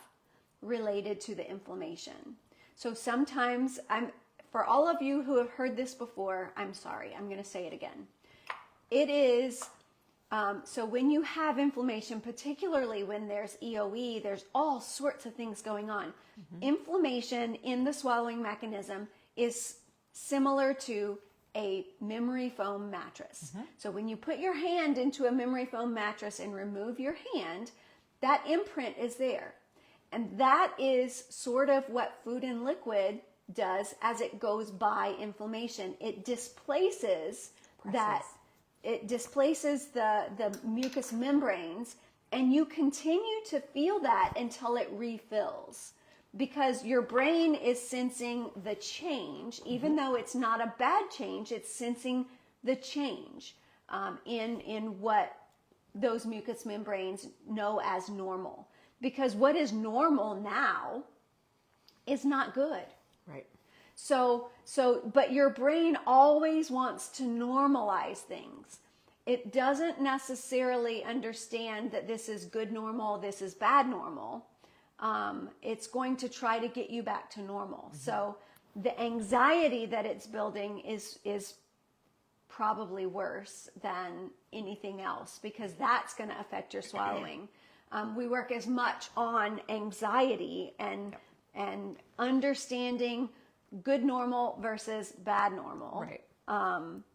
related to the inflammation. So sometimes for all of you who have heard this before, I'm sorry, I'm going to say it again. It is, so when you have inflammation, particularly when there's EOE, there's all sorts of things going on. Inflammation in the swallowing mechanism is similar to a memory foam mattress. So when you put your hand into a memory foam mattress and remove your hand, that imprint is there. And that is sort of what food and liquid does as it goes by inflammation. It displaces the mucous membranes, and you continue to feel that until it refills. Because your brain is sensing the change, even though it's not a bad change, it's sensing the change in what those mucous membranes know as normal. Because what is normal now is not good. Right. But your brain always wants to normalize things. it doesn't necessarily understand that this is good normal, this is bad normal. It's going to try to get you back to normal. So the anxiety that it's building is probably worse than anything else, because that's going to affect your swallowing. We work as much on anxiety and understanding good normal versus bad normal. Right.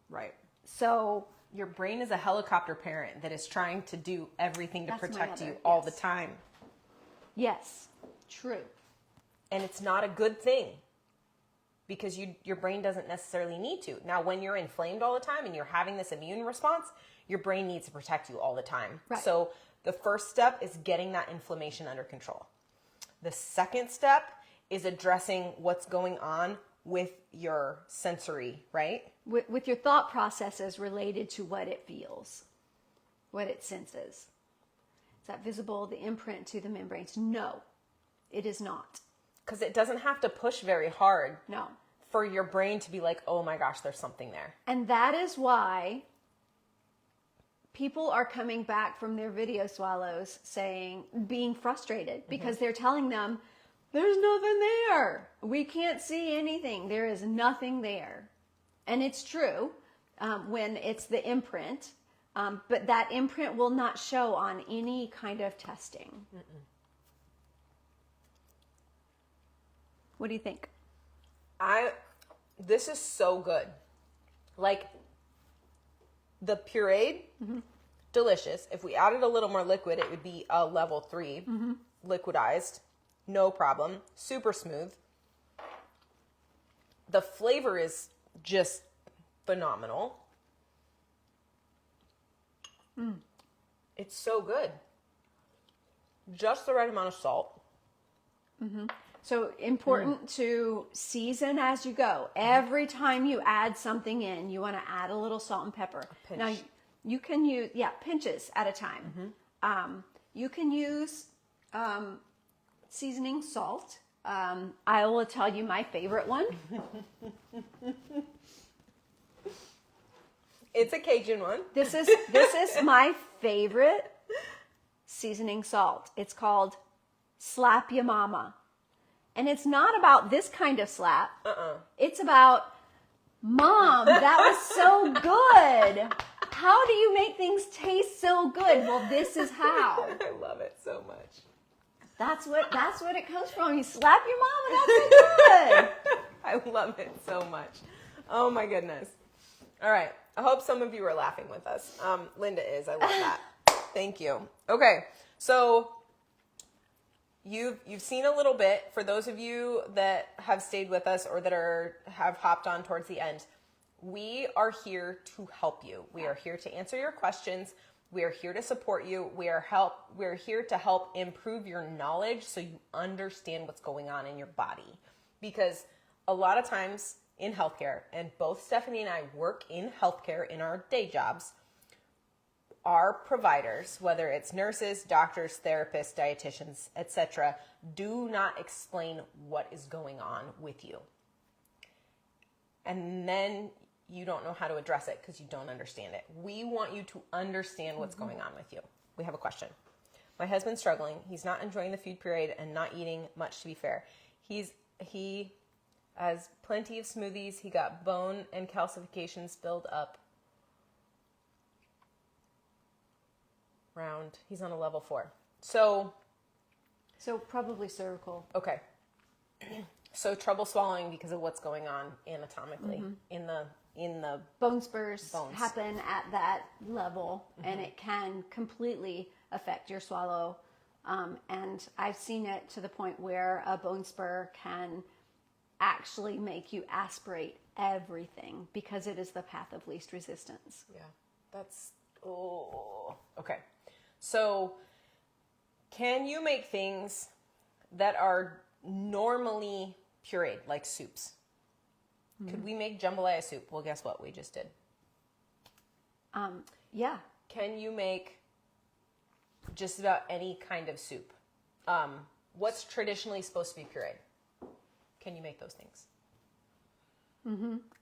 Right. So Your brain is a helicopter parent that is trying to do everything to That's my protect other- you all yes. the time. yes, true. And it's not a good thing, because your brain doesn't necessarily need to. Now, when you're inflamed all the time and you're having this immune response, your brain needs to protect you all the time. Right. So the first step is getting that inflammation under control. The second step is addressing what's going on with your sensory, right? With your thought processes related to what it feels, what it senses. Is that visible, the imprint to the membranes? No, it is not. Because it doesn't have to push very hard No. for your brain to be like, oh my gosh, there's something there. And that is why people are coming back from their video swallows being frustrated, because they're telling them, there's nothing there. We can't see anything. There is nothing there. And it's true when it's the imprint, but that imprint will not show on any kind of testing. What do you think? This is so good. Like, the pureed, delicious. If we added a little more liquid, it would be a level 3, liquidized, no problem, super smooth. The flavor is just phenomenal. It's so good. Just the right amount of salt. So important to season as you go. Every time you add something in, you want to add a little salt and pepper. pinch. Now you can use, pinches at a time. You can use seasoning salt. I will tell you my favorite one. It's a Cajun one. This is my favorite seasoning salt. It's called Slap Ya Mama. And it's not about this kind of slap. It's about, Mom, that was so good. How do you make things taste so good? Well, this is how. I love it so much. That's what it comes from. You slap your mama, that's so good. I love it so much. Oh my goodness. All right. I hope some of you are laughing with us. Linda is. I love that. Thank you. Okay. So you've seen a little bit. For those of you that have stayed with us or that have hopped on towards the end, we are here to help you. We are here to answer your questions. We are here to support you. We're here to help improve your knowledge so you understand what's going on in your body. Because a lot of times in healthcare, and both Stephanie and I work in healthcare in our day jobs, our providers, whether it's nurses, doctors, therapists, dietitians, etc., do not explain what is going on with you. And then you don't know how to address it because you don't understand it. We want you to understand what's going on with you. We have a question. My husband's struggling. He's not enjoying the food period and not eating much, to be fair. He has plenty of smoothies. He got bone and calcifications build up. He's on a level 4. So probably cervical. okay. So trouble swallowing because of what's going on anatomically in the Bone spurs Bones. happen at that level, and it can completely affect your swallow. And I've seen it to the point where a bone spur can actually make you aspirate everything because it is the path of least resistance. Yeah, okay. So can you make things that are normally pureed, like soups? Could we make jambalaya soup? Well, guess what? We just did. Yeah. Can you make just about any kind of soup? What's traditionally supposed to be pureed? Can you make those things?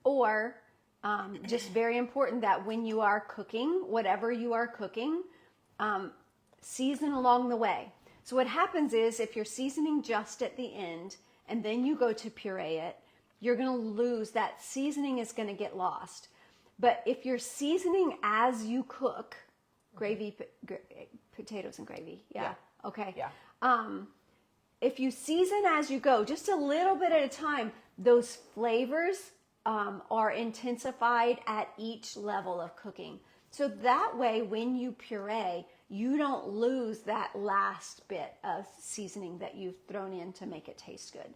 Or Just very important that when you are cooking, whatever you are cooking, season along the way. So what happens is if you're seasoning just at the end and then you go to puree it, you're going to lose that seasoning is going to get lost. But if you're seasoning as you cook, gravy, potatoes and gravy. Yeah. Okay. Yeah. If you season as you go, just a little bit at a time, those flavors are intensified at each level of cooking. So that way, when you puree, you don't lose that last bit of seasoning that you've thrown in to make it taste good.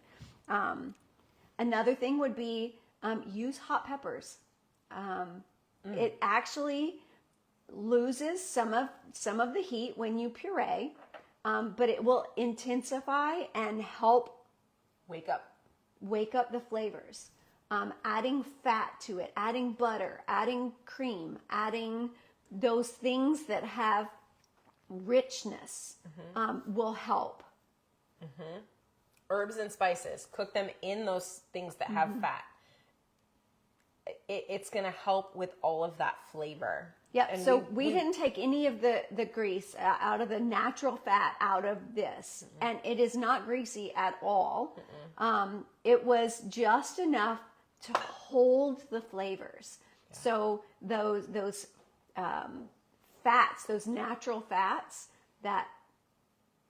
Another thing would be use hot peppers. It actually loses some of the heat when you puree, but it will intensify and help Wake up. wake up the flavors. Adding fat to it, adding butter, adding cream, adding those things that have richness will help. Herbs and spices, cook them in those things that have fat. It's going to help with all of that flavor. Yep. And So we didn't take any of the grease out of the natural fat out of this, and it is not greasy at all. It was just enough to hold the flavors. Yeah. So those fats, those natural fats that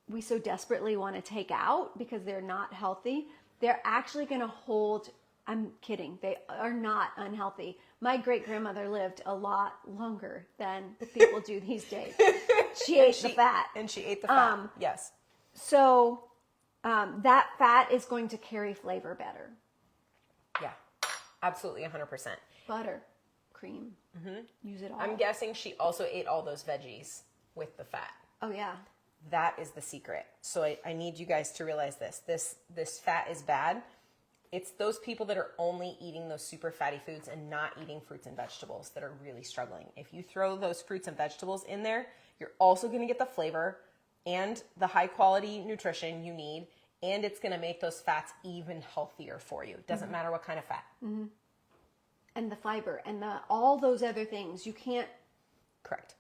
we so desperately want to take out because they're not healthy, they're actually going to hold. I'm kidding. They are not unhealthy. My great-grandmother lived a lot longer than people do these days. She ate the fat. And she ate the fat, yes. So that fat is going to carry flavor better. Yeah, absolutely 100%. Butter, cream, use it all. I'm guessing she also ate all those veggies with the fat. Oh, yeah. That is the secret. So I need you guys to realize this. This fat is bad. It's those people that are only eating those super fatty foods and not eating fruits and vegetables that are really struggling. If you throw those fruits and vegetables in there, you're also going to get the flavor and the high quality nutrition you need, and it's going to make those fats even healthier for you. It doesn't matter what kind of fat. And the fiber and all those other things. You can't Correct.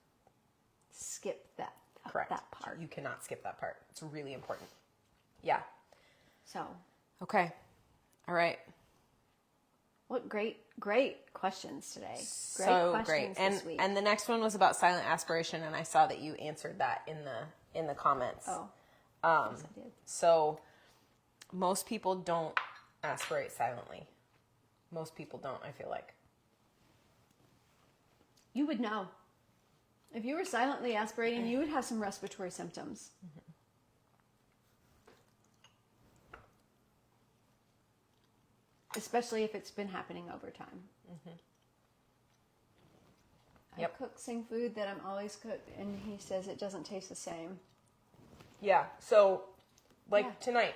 skip that. Correct. That part. You cannot skip that part. It's really important. Yeah. So. Okay. All right. What great questions today. Great. This week. And the next one was about silent aspiration, and I saw that you answered that in the comments. Oh. Yes, I did. So most people don't aspirate silently. Most people don't, I feel like. You would know. If you were silently aspirating, you would have some respiratory symptoms. Especially if it's been happening over time. Yep. I cook Sing food that I'm always cooked, and he says it doesn't taste the same. Yeah. So, tonight,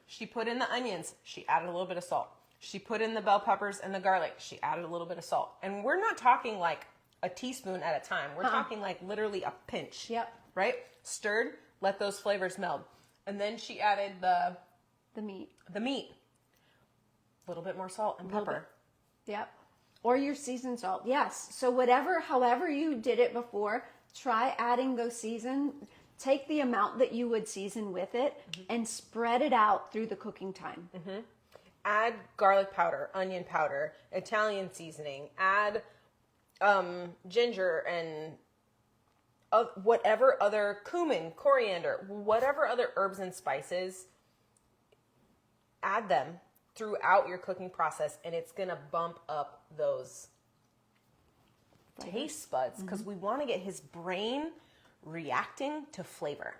she put in the onions. She added a little bit of salt. She put in the bell peppers and the garlic. She added a little bit of salt. And we're not talking like a teaspoon at a time. We're talking like literally a pinch. Yep. Right? Stirred, let those flavors meld. And then she added the meat. A little bit more salt and pepper. Yep. Or your seasoned salt. Yes. So however you did it before, try adding those take the amount that you would season with it and spread it out through the cooking time. Add garlic powder, onion powder, Italian seasoning, add ginger and whatever other cumin, coriander, whatever other herbs and spices, add them throughout your cooking process, and it's going to bump up those taste buds because we want to get his brain reacting to flavor.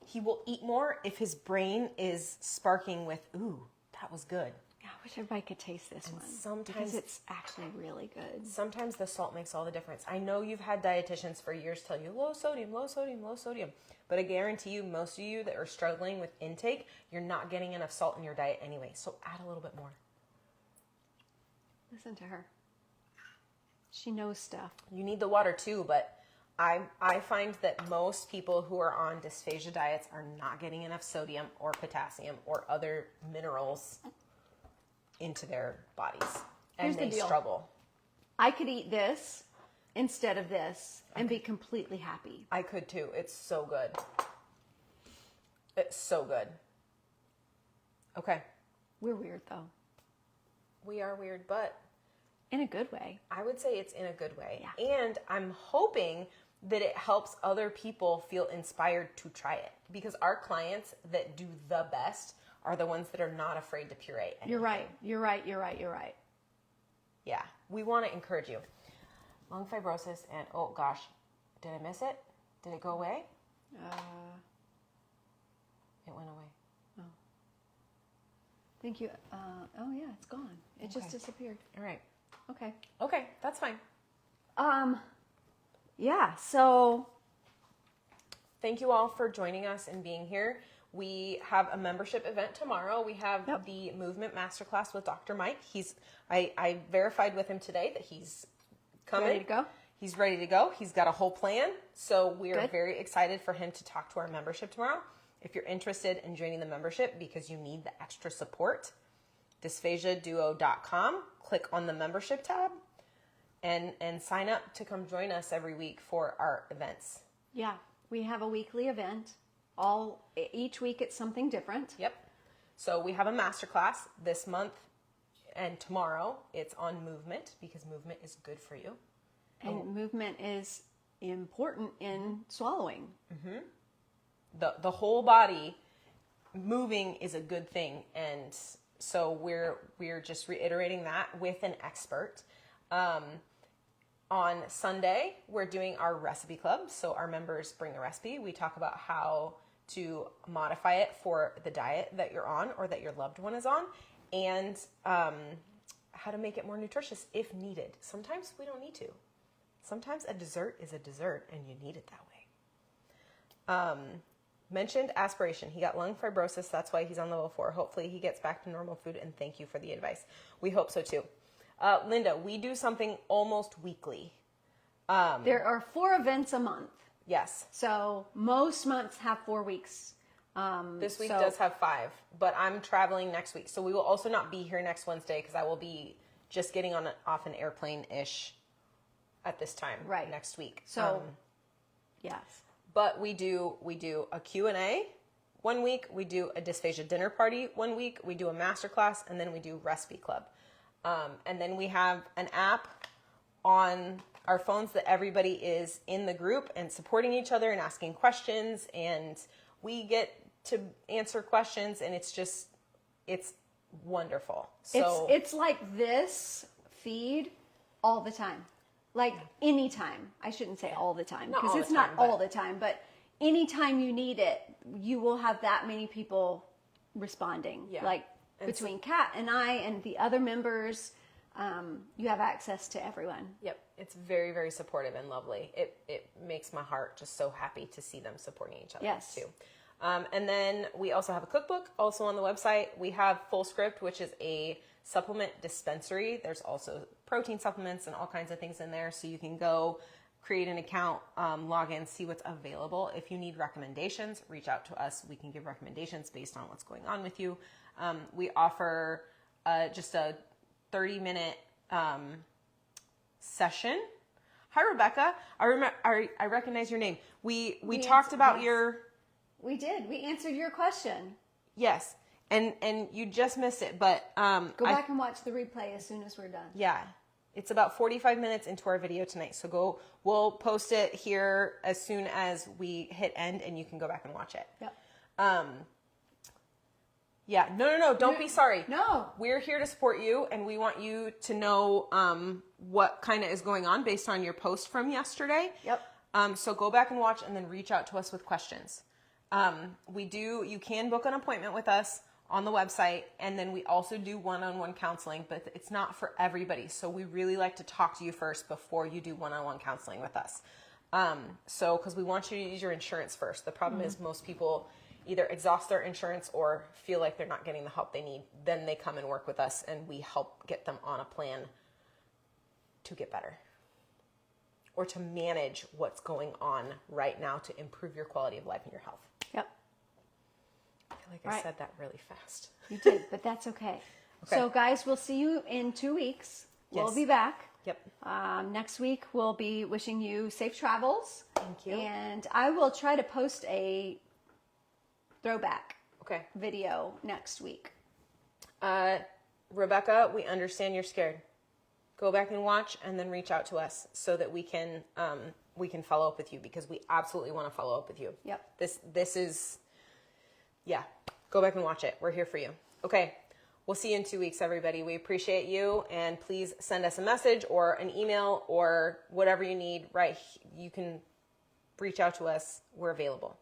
He will eat more if his brain is sparking with, ooh, that was good. Yeah, I wish everybody could taste this one. Sometimes because it's actually really good. Sometimes the salt makes all the difference. I know you've had dietitians for years tell you low sodium, low sodium, low sodium. But I guarantee you, most of you that are struggling with intake, you're not getting enough salt in your diet anyway. So add a little bit more. Listen to her. She knows stuff. You need the water too, but I find that most people who are on dysphagia diets are not getting enough sodium or potassium or other minerals into their bodies. Here's and the they deal. struggle. I could eat this instead of this and be completely happy. I could too. It's so good. It's so good. Okay. We're weird though. We are weird, but In a good way. I would say it's in a good way. Yeah. And I'm hoping that it helps other people feel inspired to try it, because our clients that do the best are the ones that are not afraid to puree anything. You're right. You're right. You're right. You're right. Yeah. We want to encourage you. Lung fibrosis and, oh gosh, did I miss it? Did it go away? It went away. Thank you. Oh yeah, it's gone. It just disappeared. All right. Okay. Okay, that's fine. Yeah, so Thank you all for joining us and being here. We have a membership event tomorrow. We have the Movement Masterclass with Dr. Mike. I verified with him today that he's coming. Ready to go? He's ready to go. He's got a whole plan. So we are Good. very excited for him to talk to our membership tomorrow. If you're interested in joining the membership because you need the extra support, dysphagiaduo.com, click on the membership tab and sign up to come join us every week for our events. yeah, we have a weekly event. Each week it's something different. Yep. So we have a masterclass this month and tomorrow. It's on movement because movement is good for you. And movement is important in swallowing. The whole body moving is a good thing, and so we're just reiterating that with an expert. On Sunday, we're doing our recipe club. So our members bring a recipe. We talk about how to modify it for the diet that you're on or that your loved one is on, and how to make it more nutritious if needed. Sometimes we don't need to. Sometimes a dessert is a dessert and you need it that way. Mentioned aspiration. He got lung fibrosis. That's why he's on level 4. Hopefully he gets back to normal food, and thank you for the advice. We hope so too. Linda, we do something almost weekly. There are 4 events a month. Yes. So most months have 4 weeks. This week does have 5, but I'm traveling next week. So we will also not be here next Wednesday because I will be just getting off an airplane-ish at this time next week. So, yes. But we do a Q&A one week, we do a dysphagia dinner party one week, we do a masterclass, and then we do recipe club. And then we have an app on our phones that everybody is in the group and supporting each other and asking questions, and we get to answer questions, and it's wonderful. So it's like this feed all the time. Like anytime. I shouldn't say all the time because it's not all the time, but anytime you need it, you will have that many people responding. Yeah. Like between Kat and I and the other members, you have access to everyone. Yep. It's very, very supportive and lovely. It makes my heart just so happy to see them supporting each other too. And then we also have a cookbook also on the website. We have Full Script, which is a supplement dispensary. There's also protein supplements and all kinds of things in there. So you can go create an account, log in, see what's available. If you need recommendations, reach out to us. We can give recommendations based on what's going on with you. We offer just a 30-minute session. Hi, Rebecca. I recognize your name. We talked about your... We did. We answered your question. Yes. And you just missed it, but... Go back and watch the replay as soon as we're done. Yeah. It's about 45 minutes into our video tonight. So we'll post it here as soon as we hit end, and you can go back and watch it. Yep. Yeah. No. Don't be sorry. No. We're here to support you, and we want you to know what kind of is going on based on your post from yesterday. Yep. So go back and watch, and then reach out to us with questions. You can book an appointment with us on the website, and then we also do one-on-one counseling, but it's not for everybody. So we really like to talk to you first before you do one-on-one counseling with us. Because we want you to use your insurance first. The problem is most people either exhaust their insurance or feel like they're not getting the help they need. Then they come and work with us, and we help get them on a plan to get better or to manage what's going on right now to improve your quality of life and your health. Yep. I feel like I said that really fast. You did, but that's okay. So guys, we'll see you in 2 weeks. we'll Yes. be back. Yep. Next week, we'll be wishing you safe travels. Thank you. And I will try to post a throwback Okay. video next week. Rebecca, we understand you're scared. Go back and watch and then reach out to us so that we can follow up with you, because we absolutely want to follow up with you. Yep. This is, yeah, go back and watch it. We're here for you. Okay. We'll see you in 2 weeks, everybody. We appreciate you, and please send us a message or an email or whatever you need, right? You can reach out to us. We're available.